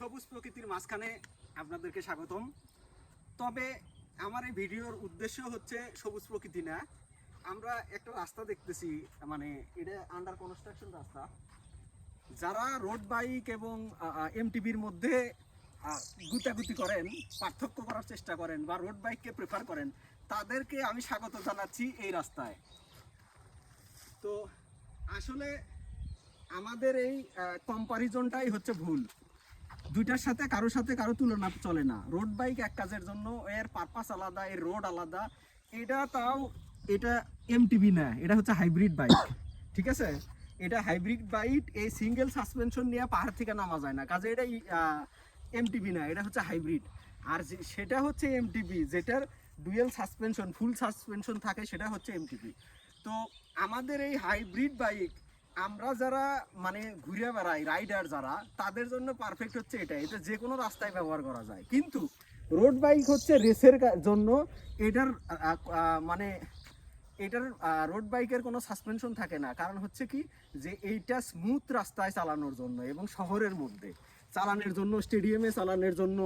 সবুজ প্রকৃতির মাঝখানে আপনাদেরকে স্বাগতম। তবে আমার এই ভিডিওর উদ্দেশ্য হচ্ছে সবুজ প্রকৃতি না। আমরা একটা রাস্তা দেখতেছি, মানে এটা আন্ডার কনস্ট্রাকশন রাস্তা। যারা রোড বাইক এবং এমটিবির মধ্যে গুতাগুতি করেন, পার্থক্য করার চেষ্টা করেন বা রোড বাইককে প্রেফার করেন, তাদেরকে আমি স্বাগত জানাচ্ছি এই রাস্তায়। তো আসলে আমাদের এই কম্পারিজনটাই হচ্ছে ভুল। দুইটার সাথে কারো তুলনা চলে না। রোড বাইক এক কাজের জন্য, এর পারপাস আলাদা, এর রোড আলাদা। এটা এমটিবি না, এটা হচ্ছে হাইব্রিড বাইক। ঠিক আছে, এটা হাইব্রিড বাইক। এই সিঙ্গেল সাসপেনশন নিয়ে পাহাড় থেকে নামা যায় না, কাজে এটা এমটিবি না, এটা হচ্ছে হাইব্রিড। আর সেটা হচ্ছে এমটিবি, যেটার ডুয়েল সাসপেনশন, ফুল সাসপেনশন থাকে, সেটা হচ্ছে এমটিবি। তো আমাদের এই হাইব্রিড বাইক আমরা যারা মানে ঘুরে বেড়াই, রাইডার যারা, তাদের জন্য পারফেক্ট হচ্ছে এটা। এটা যে কোনো রাস্তায় ব্যবহার করা যায়। কিন্তু রোড বাইক হচ্ছে রেসের জন্য। এটার মানে এটার রোড বাইকের কোনো সাসপেনশন থাকে না। কারণ হচ্ছে কি, যে এইটা স্মুথ রাস্তায় চালানোর জন্য এবং শহরের মধ্যে চালানোর জন্য, স্টেডিয়ামে চালানোর জন্য,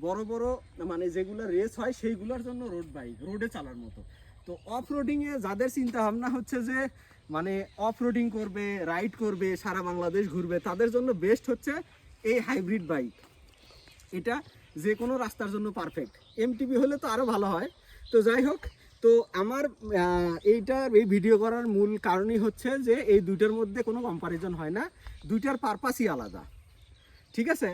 বড় বড় মানে যেগুলো রেস হয় সেইগুলোর জন্য রোড বাইক, রোডে চালার মতো। তো অফ রোডিংয়ে যাদের চিন্তা ভাবনা হচ্ছে যে মানে অফ রোডিং করবে, রাইড করবে, সারা বাংলাদেশ ঘুরবে, তাদের জন্য বেস্ট হচ্ছে এই হাইব্রিড বাইক। এটা যে কোনো রাস্তার জন্য পারফেক্ট। এমটিবি হলে তো আরও ভালো হয়। তো যাই হোক, তো আমার এই ভিডিও করার মূল কারণই হচ্ছে যে এই দুইটার মধ্যে কোনো কম্পারিজন হয় না, দুইটার পারপাসই আলাদা। ঠিক আছে,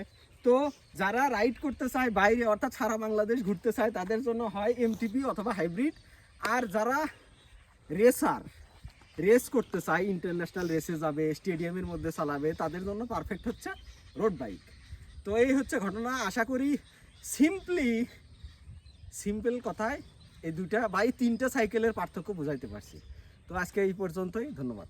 তো যারা রাইড করতে চায় বাইরে, অর্থাৎ সারা বাংলাদেশ ঘুরতে চায়, তাদের জন্য হয় এমটিবি অথবা হাইব্রিড। আর যারা রেস করতে চায়, ইন্টারন্যাশনাল রেসে যাবে, স্টেডিয়ামের মধ্যে চালাবে, তাদের জন্য পারফেক্ট হচ্ছে রোড বাইক। তো এই হচ্ছে ঘটনা। আশা করি সিম্পল কথায় এই দুইটা বা এই তিনটা সাইকেলের পার্থক্য বোঝাইতে পারছি। তো আজকে এই পর্যন্তই, ধন্যবাদ।